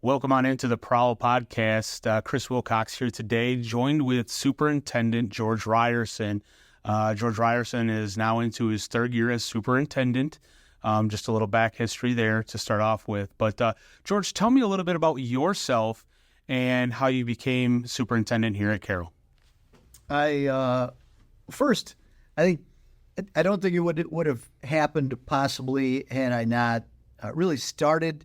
Welcome on into the Prowl podcast. Chris Wilcox here today, joined with Superintendent George Rierson. George Rierson is now into his third year as superintendent. Just a little back history there to start off with. But George, tell me a little bit about yourself and how you became superintendent here at Caro. I don't think it would have happened possibly had I not really started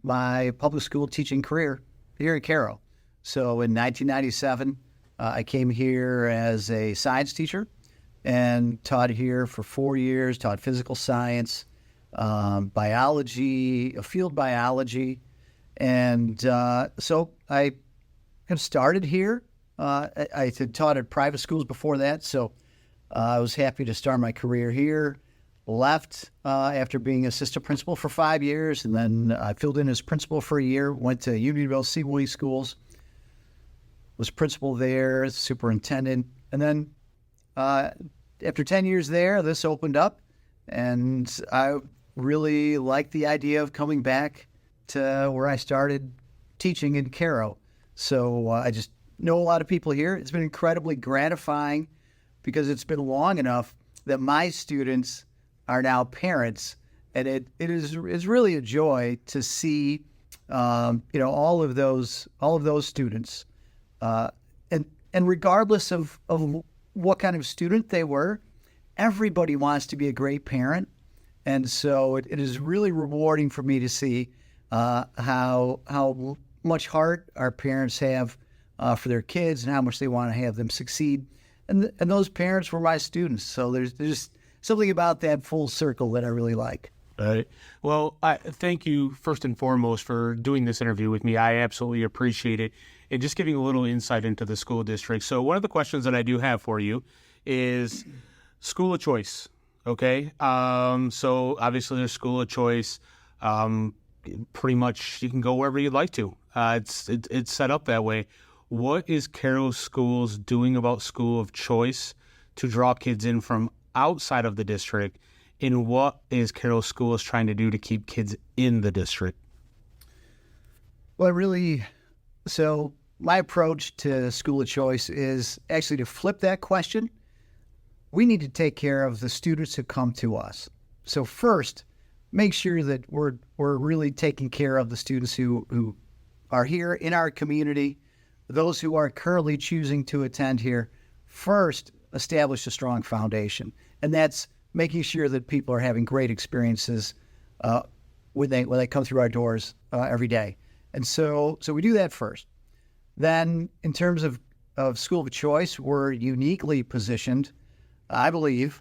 my public school teaching career here at Caro. So in 1997, I came here as a science teacher and taught here for 4 years, taught physical science, biology, field biology. And so I kind of started here. I had taught at private schools before that, so I was happy to start my career here. Left after being assistant principal for 5 years, and then I filled in as principal for a year, went to Unionville Seaway Schools, was principal there, superintendent, and then after 10 years there, this opened up, and I really liked the idea of coming back to where I started teaching in Caro. So I just know a lot of people here. It's been incredibly gratifying because it's been long enough that my students are now parents, and it is really a joy to see all of those students, and regardless of what kind of student they were, everybody wants to be a great parent, and so it is really rewarding for me to see how much heart our parents have for their kids and how much they want to have them succeed, and those parents were my students. So there's just something about that full circle that I really like. Right. Well, I thank you first and foremost for doing this interview with me. I absolutely appreciate it, and just giving a little insight into the school district. So one of the questions that I do have for you is school of choice. Okay. So obviously there's school of choice. Pretty much you can go wherever you'd like to. It's set up that way. What is Caro Schools doing about school of choice to draw kids in from outside of the district, and what is Caro Schools trying to do to keep kids in the district? Well, so my approach to school of choice is actually to flip that question. We need to take care of the students who come to us. So first, make sure that we're really taking care of the students who are here in our community, those who are currently choosing to attend here. First, establish a strong foundation, and that's making sure that people are having great experiences when they come through our doors every day. And so we do that first. Then, in terms of school of choice, we're uniquely positioned, I believe,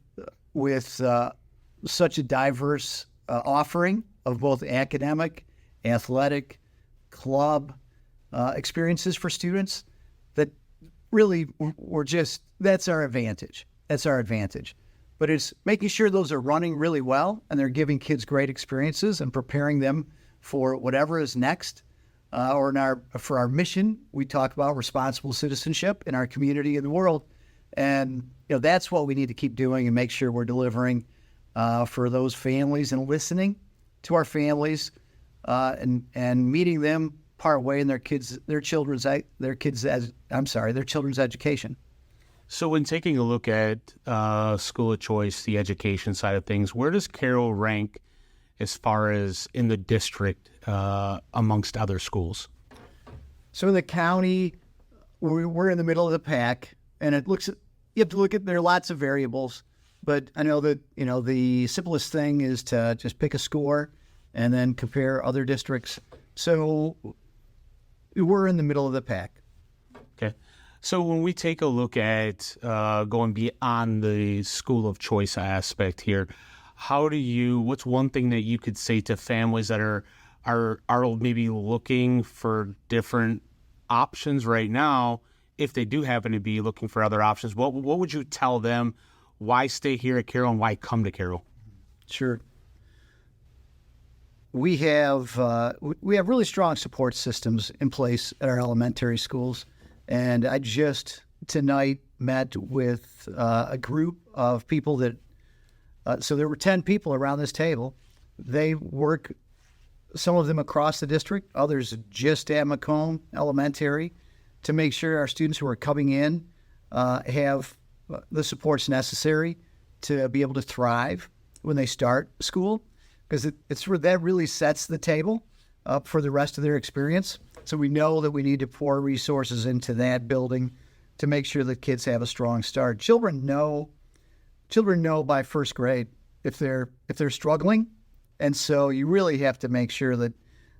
with such a diverse offering of both academic, athletic, club experiences for students that really that's our advantage. That's our advantage. But it's making sure those are running really well and they're giving kids great experiences and preparing them for whatever is next. For our mission, we talk about responsible citizenship in our community and the world. And that's what we need to keep doing and make sure we're delivering for those families and listening to our families and meeting them part way in their children's education. So when taking a look at school of choice, the education side of things, where does Caro rank as far as in the district amongst other schools? So in the county, we're in the middle of the pack, and you have to look at, there are lots of variables, but I know that, the simplest thing is to just pick a score and then compare other districts. So we're in the middle of the pack. Okay. So when we take a look at going beyond the school of choice aspect here, what's one thing that you could say to families that are maybe looking for different options right now, if they do happen to be looking for other options? What would you tell them? Why stay here at Caro and why come to Caro? Sure. We have really strong support systems in place at our elementary schools. And I just tonight met with a group of people that, so there were 10 people around this table. They work some of them across the district, others just at Macomb Elementary, to make sure our students who are coming in have the supports necessary to be able to thrive when they start school, because that really sets the table up for the rest of their experience. So we know that we need to pour resources into that building to make sure that kids have a strong start. Children know by first grade if they're struggling, and so you really have to make sure that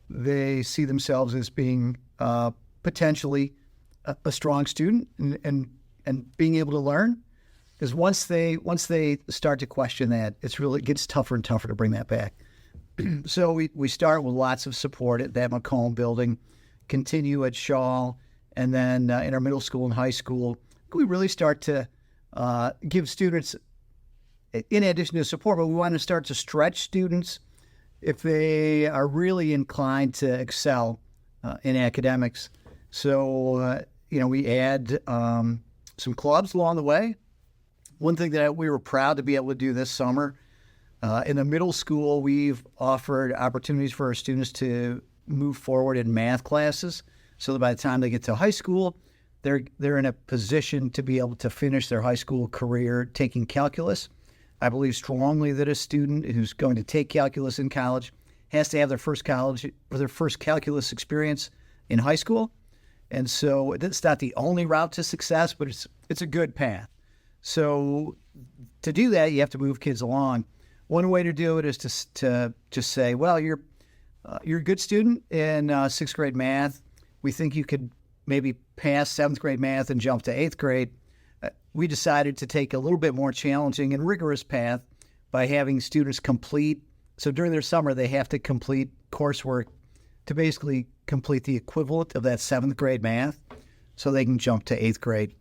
they see themselves as being potentially a strong student and being able to learn. Because once they start to question that, it gets tougher and tougher to bring that back. So we start with lots of support at that Macomb building, continue at Shaw, and then in our middle school and high school, we really start to give students, in addition to support, but we want to start to stretch students if they are really inclined to excel in academics. So, we add some clubs along the way. One thing that we were proud to be able to do this summer, in the middle school, we've offered opportunities for our students to move forward in math classes so that by the time they get to high school, they're in a position to be able to finish their high school career taking calculus. I believe strongly that a student who's going to take calculus in college has to have their first calculus experience in high school. And so it's not the only route to success, but it's a good path. So to do that, you have to move kids along. One way to do it is to just say, well, you're a good student in sixth grade math. We think you could maybe pass seventh grade math and jump to eighth grade. We decided to take a little bit more challenging and rigorous path by having students complete. So during their summer, they have to complete coursework to basically complete the equivalent of that seventh grade math so they can jump to eighth grade.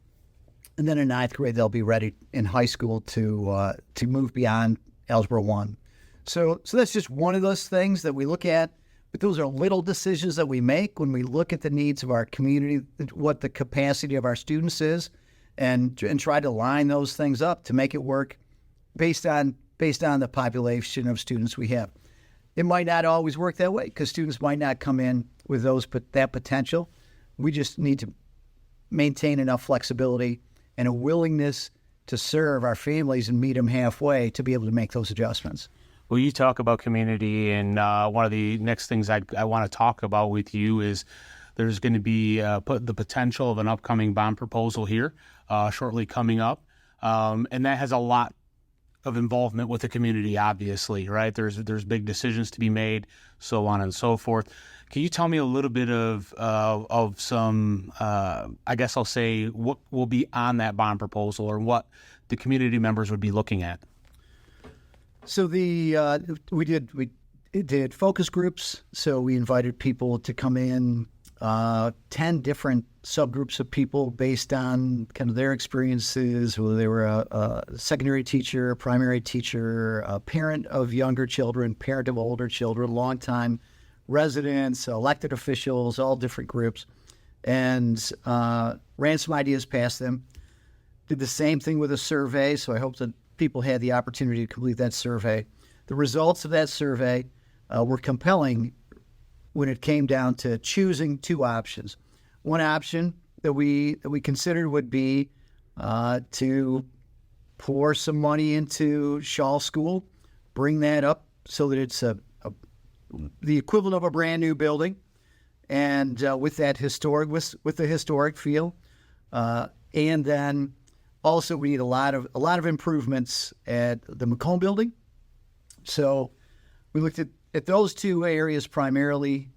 And then in ninth grade, they'll be ready in high school to move beyond Algebra 1. So that's just one of those things that we look at. But those are little decisions that we make when we look at the needs of our community, what the capacity of our students is, and try to line those things up to make it work based on the population of students we have. It might not always work that way because students might not come in with that potential. We just need to maintain enough flexibility and a willingness to serve our families and meet them halfway to be able to make those adjustments. Well, you talk about community, and one of the next things I want to talk about with you is there's going to be the potential of an upcoming bond proposal here shortly coming up, and that has a lot of involvement with the community, obviously, right? There's big decisions to be made, so on and so forth. Can you tell me a little bit of some, I guess I'll say, what will be on that bond proposal or what the community members would be looking at? So we did focus groups. So we invited people to come in, 10 different subgroups of people based on kind of their experiences, whether they were a secondary teacher, a primary teacher, a parent of younger children, parent of older children, longtime residents, elected officials, all different groups, and ran some ideas past them. Did the same thing with a survey, so I hope that people had the opportunity to complete that survey. The results of that survey were compelling when it came down to choosing two options. One option that we considered would be to pour some money into Shaw School, bring that up so that it's the equivalent of a brand new building, and with the historic feel, and then also we need a lot of improvements at the Macomb building. So we looked at those two areas primarily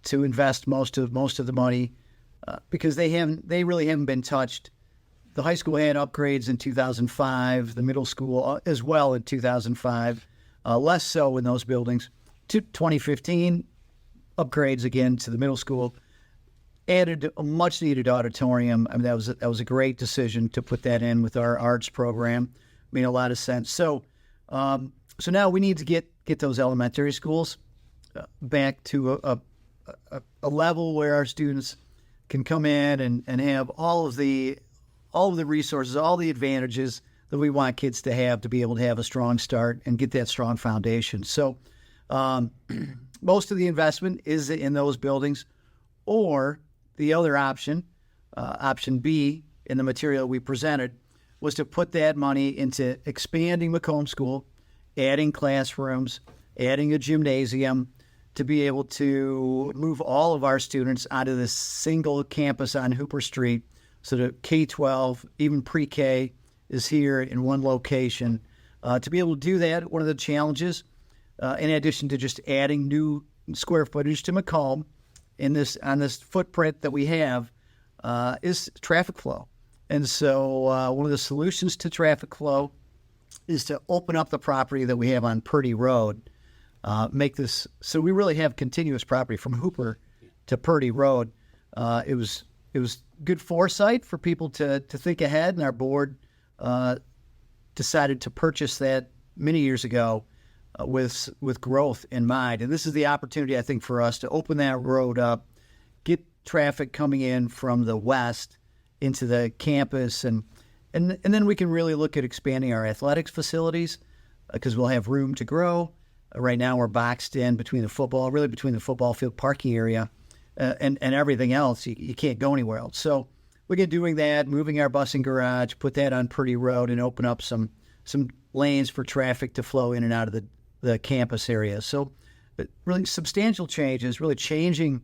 to invest most of the money because they really haven't been touched. The high school had upgrades in 2005, the middle school as well in 2005, less so in those buildings. 2015, upgrades again to the middle school, added a much needed auditorium. I mean, that was a great decision to put that in with our arts program. Made a lot of sense. So now we need to get those elementary schools back to a level where our students can come in and have all of the resources, all the advantages that we want kids to have to be able to have a strong start and get that strong foundation. So most of the investment is in those buildings, or the other option, option B in the material we presented, was to put that money into expanding Macomb School, adding classrooms, adding a gymnasium, to be able to move all of our students onto this single campus on Hooper Street, so that K-12, even pre-K, is here in one location. To be able to do that, one of the challenges, in addition to just adding new square footage to Macomb on this footprint that we have, is traffic flow. And so one of the solutions to traffic flow is to open up the property that we have on Purdy Road, make this so we really have continuous property from Hooper to Purdy Road. It was good foresight for people to think ahead, and our board decided to purchase that many years ago with growth in mind. And this is the opportunity, I think, for us to open that road up, get traffic coming in from the west into the campus, and then we can really look at expanding our athletics facilities, because we'll have room to grow. Right now we're boxed in between the football field parking area and everything else. You can't go anywhere else. So we get doing that, moving our busing garage, put that on Purdy Road, and open up some lanes for traffic to flow in and out of the campus area. So really substantial changes, really changing,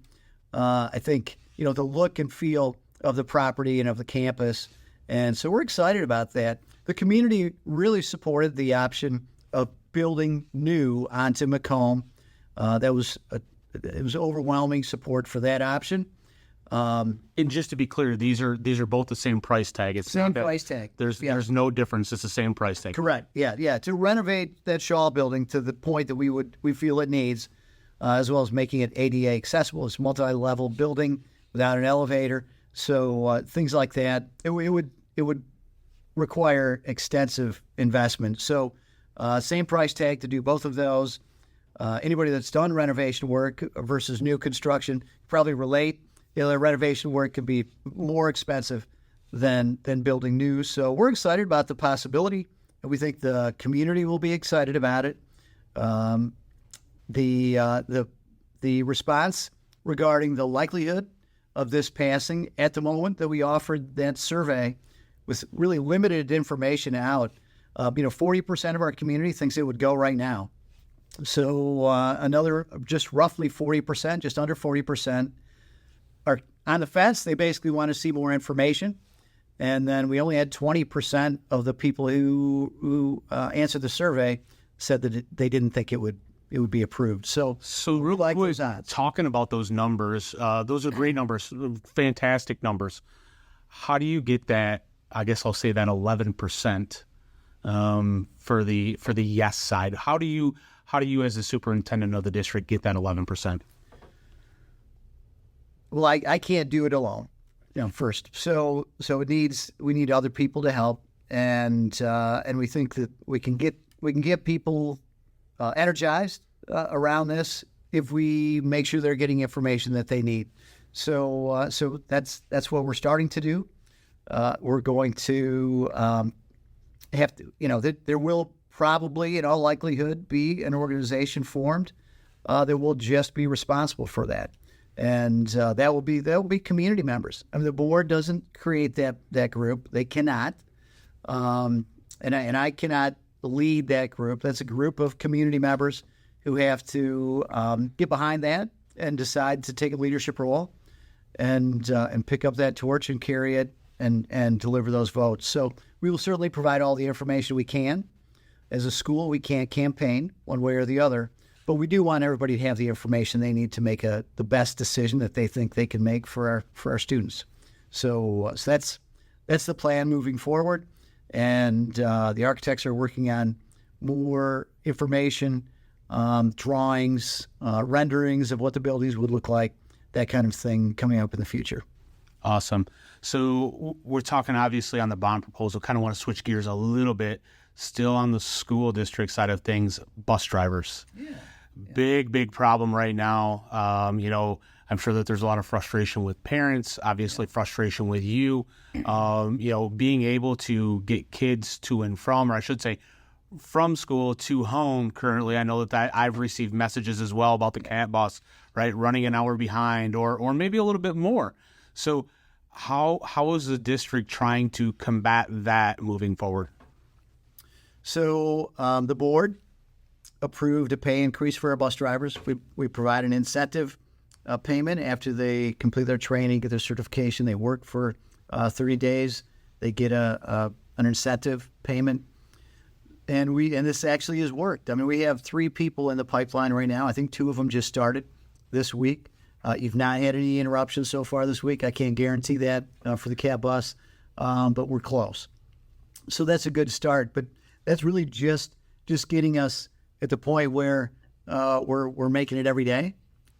I think, the look and feel of the property and of the campus. And so we're excited about that. The community really supported the option of building new onto Macomb. It was overwhelming support for that option. And just to be clear, these are both the same price tag. It's same price tag. There's no difference. It's the same price tag. Correct. Yeah. To renovate that Shaw building to the point that we feel it needs, as well as making it ADA accessible. It's a multi-level building without an elevator. So things like that, it would require extensive investment. So same price tag to do both of those. Anybody that's done renovation work versus new construction probably relate. The renovation work can be more expensive than building new. So we're excited about the possibility, and we think the community will be excited about it. The response regarding the likelihood of this passing at the moment that we offered that survey with really limited information out, 40% of our community thinks it would go right now. So another just roughly 40%, just under 40%, are on the fence. They basically want to see more information. And then we only had 20% of the people who answered the survey said that they didn't think it would be approved. So real quick, talking about those numbers, those are great numbers, fantastic numbers. How do you get that? I guess I'll say that 11% for the yes side. How do you as the superintendent of the district get that 11%? Well, I can't do it alone. First, so we need other people to help, and we think that we can get people energized around this if we make sure they're getting information that they need. So that's what we're starting to do. We're going to have to, there will probably, in all likelihood, be an organization formed that will just be responsible for that. And that will be community members. I mean, the board doesn't create that group; they cannot, and I cannot lead that group. That's a group of community members who have to get behind that and decide to take a leadership role, and pick up that torch and carry it and deliver those votes. So we will certainly provide all the information we can. As a school, we can't campaign one way or the other. But we do want everybody to have the information they need to make the best decision that they think they can make for our students. So that's the plan moving forward. And the architects are working on more information, drawings, renderings of what the buildings would look like, that kind of thing coming up in the future. Awesome. So we're talking obviously on the bond proposal. Kind of want to switch gears a little bit. Still on the school district side of things, bus drivers. Yeah. Big problem right now. I'm sure that there's a lot of frustration with parents, obviously frustration with you, being able to get kids to and from, or I should say, from school to home currently, I know that I've received messages as well about the cat bus, right, running an hour behind or maybe a little bit more. So how is the district trying to combat that moving forward? So the board approved a pay increase for our bus drivers. We provide an incentive payment after they complete their training, get their certification. They work for 30 days. They get an incentive payment. And this actually has worked. I mean, we have 3 people in the pipeline right now. I think 2 of them just started this week. You've not had any interruptions so far this week. I can't guarantee that for the cat bus, but we're close. So that's a good start. But that's really just getting us at the point where we're making it every day.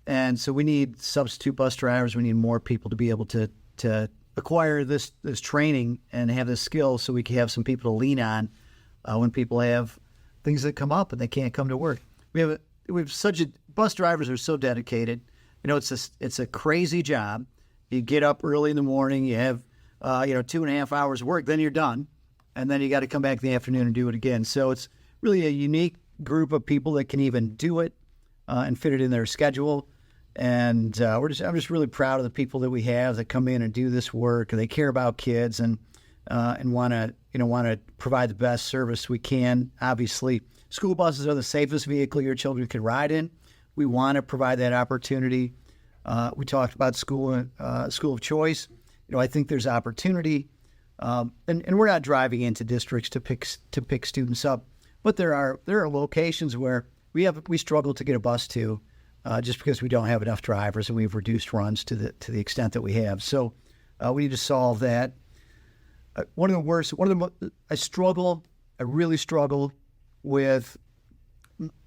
And so we need substitute bus drivers. We need more people to be able to acquire this training and have this skill so we can have some people to lean on when people have things that come up and they can't come to work. Bus drivers are so dedicated. You know, it's a crazy job. You get up early in the morning, you have 2.5 hours of work, then you're done. And then you got to come back in the afternoon and do it again. So it's really a unique group of people that can even do it and fit it in their schedule. And I'm just really proud of the people that we have that come in and do this work. They care about kids and want to provide the best service we can. Obviously, school buses are the safest vehicle your children can ride in. We want to provide that opportunity. We talked about school of choice. I think there's opportunity, and we're not driving into districts to pick students up, but there are locations where we struggle to get a bus to. Just because we don't have enough drivers and we've reduced runs to the extent that we have. So we need to solve that. I really struggle with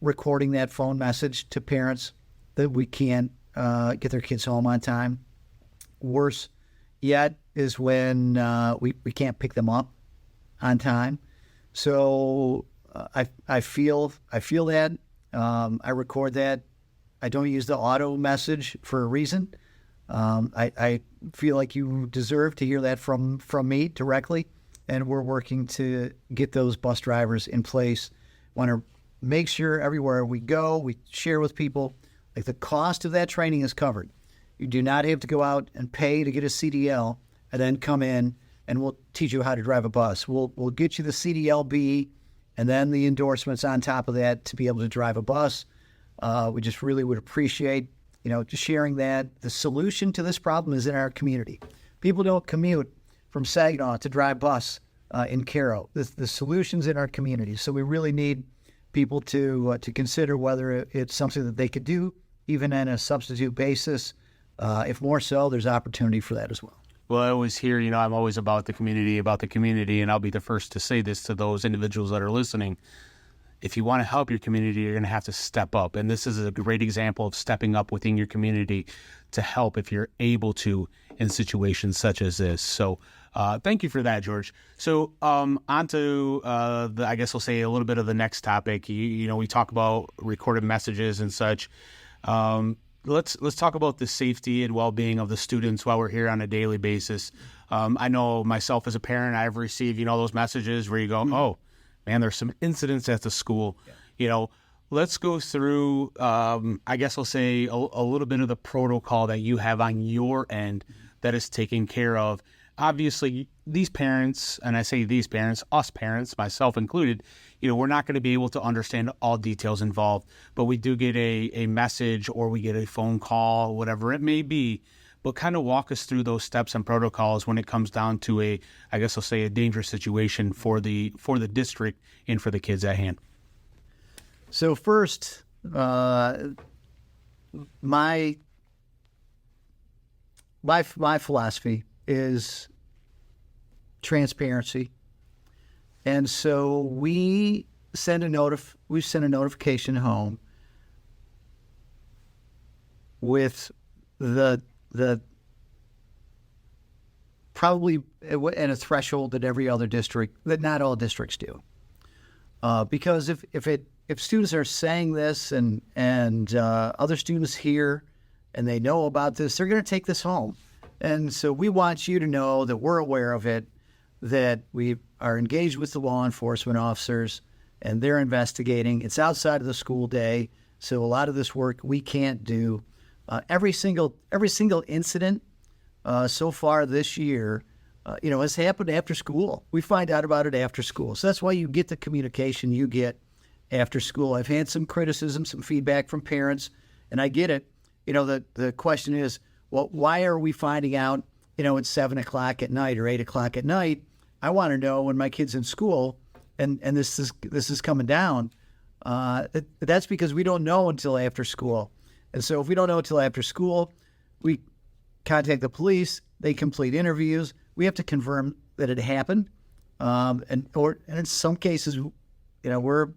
recording that phone message to parents that we can't get their kids home on time. Worse yet is when we can't pick them up on time. So I feel that. I record that. I don't use the auto message for a reason. I feel like you deserve to hear that from me directly, and we're working to get those bus drivers in place. Want to make sure everywhere we go, we share with people, like the cost of that training is covered. You do not have to go out and pay to get a CDL and then come in and we'll teach you how to drive a bus. We'll get you the CDLB and then the endorsements on top of that to be able to drive a bus. We just really would appreciate, just sharing that. The solution to this problem is in our community. People don't commute from Saginaw to drive bus in Caro. The solution's in our community. So we really need people to consider whether it's something that they could do, even on a substitute basis. If more so, there's opportunity for that as well. Well, I always hear, I'm always about the community, and I'll be the first to say this to those individuals that are listening. If you want to help your community, you're going to have to step up. And this is a great example of stepping up within your community to help if you're able to in situations such as this. So thank you for that, George. So on to, I guess we'll say a little bit of the next topic. We talk about recorded messages and such. Let's talk about the safety and well-being of the students while we're here on a daily basis. I know myself as a parent, I've received, those messages where you go, oh, man, there's some incidents at the school. Yeah. Let's go through, I guess I'll say a little bit of the protocol that you have on your end that is taken care of. Obviously, these parents, and I say these parents, us parents, myself included, we're not going to be able to understand all details involved, but we do get a message or we get a phone call, whatever it may be. But kind of walk us through those steps and protocols when it comes down to a dangerous situation for the district and for the kids at hand. So first, my philosophy is transparency, and so we send a notification home with the probably at a threshold that every other district, that not all districts do, because if students are saying this and other students hear and they know about this, they're going to take this home, and so we want you to know that we're aware of it, that we are engaged with the law enforcement officers and they're investigating. It's outside of the school day, so a lot of this work we can't do. Every single incident so far this year, has happened after school. We find out about it after school. So that's why you get the communication you get after school. I've had some criticism, some feedback from parents, and I get it. The question is, well, why are we finding out, at 7 o'clock at night or 8 o'clock at night? I want to know when my kid's in school and this is coming down. That's because we don't know until after school. And so if we don't know until after school, we contact the police, they complete interviews. We have to confirm that it happened. And in some cases, we're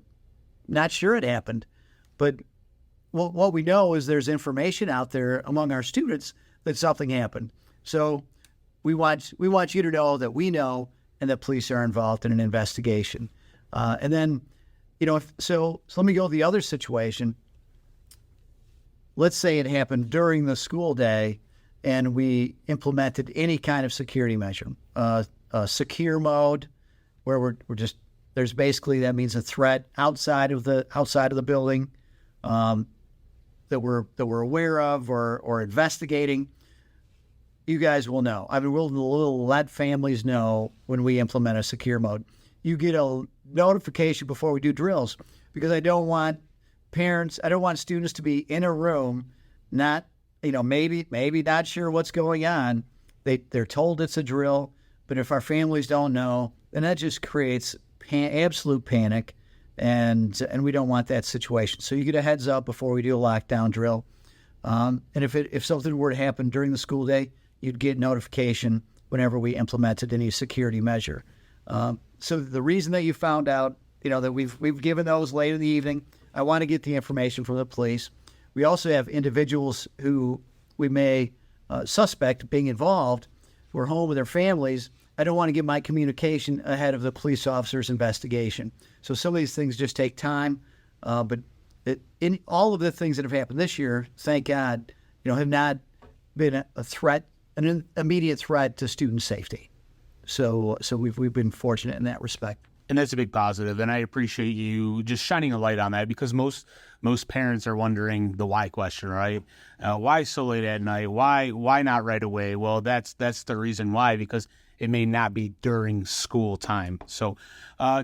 not sure it happened. But what we know is there's information out there among our students that something happened. So we want you to know that we know and that police are involved in an investigation. And then, so let me go to the other situation. Let's say it happened during the school day and we implemented any kind of security measure, secure mode, where we're just, there's basically, that means a threat outside of the building that we're aware of or investigating. You guys will know. I mean, we'll let families know when we implement a secure mode. You get a notification before we do drills, because I don't want students to be in a room, not, maybe not sure what's going on. They're told it's a drill, but if our families don't know, then that just creates absolute panic, and we don't want that situation. So you get a heads up before we do a lockdown drill. And if something were to happen during the school day, you'd get notification whenever we implemented any security measure. So the reason that you found out, that we've given those late in the evening, I want to get the information from the police. We also have individuals who we may suspect being involved, who are home with their families. I don't want to give my communication ahead of the police officer's investigation. So some of these things just take time. But in all of the things that have happened this year, thank God, have not been a threat, an immediate threat to student safety. So we've been fortunate in that respect. And that's a big positive, and I appreciate you just shining a light on that, because most parents are wondering the why question, right? Why so late at night? Why not right away? Well, that's the reason why, because it may not be during school time. So,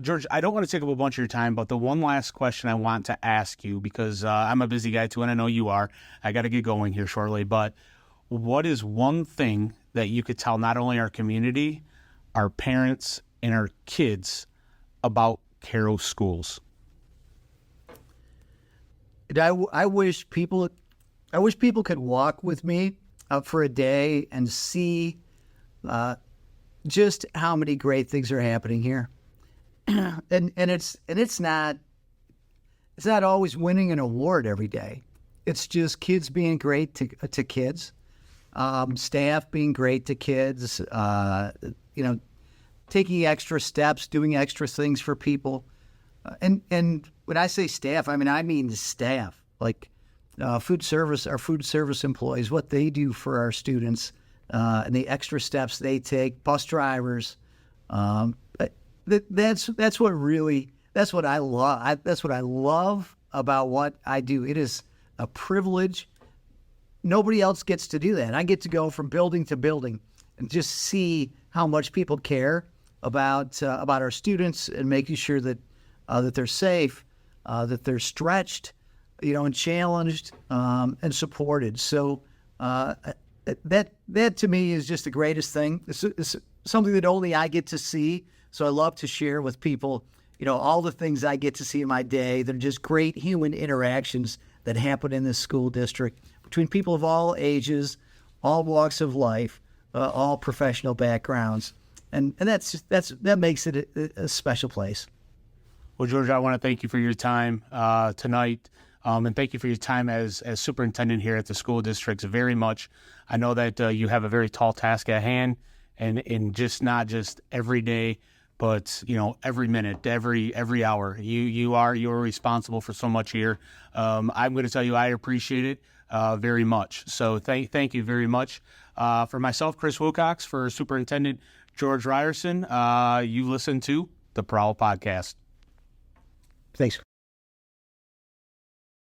George, I don't want to take up a bunch of your time, but the one last question I want to ask you, because I'm a busy guy too, and I know you are. I got to get going here shortly, but what is one thing that you could tell not only our community, our parents, and our kids about Caro schools? I wish people could walk with me for a day and see just how many great things are happening here. and it's not always winning an award every day. It's just kids being great to kids, staff being great to kids, taking extra steps, doing extra things for people. And when I say staff, I mean staff, like our food service employees, what they do for our students, and the extra steps they take, bus drivers. That's what I love. That's what I love about what I do. It is a privilege. Nobody else gets to do that. I get to go from building to building and just see how much people care about our students and making sure that they're safe, that they're stretched, and challenged, and supported. So that to me is just the greatest thing. It's something that only I get to see. So I love to share with people, all the things I get to see in my day. They're just great human interactions that happen in this school district between people of all ages, all walks of life, all professional backgrounds. And that makes it a special place. Well, George, I want to thank you for your time tonight, and thank you for your time as superintendent here at the school district very much. I know that you have a very tall task at hand, and in not just every day, but every minute, every hour. You're responsible for so much here. I'm going to tell you, I appreciate it very much. So thank you very much. For myself, Chris Wilcox, for Superintendent George Rierson, you listen to the Prowl Podcast. Thanks.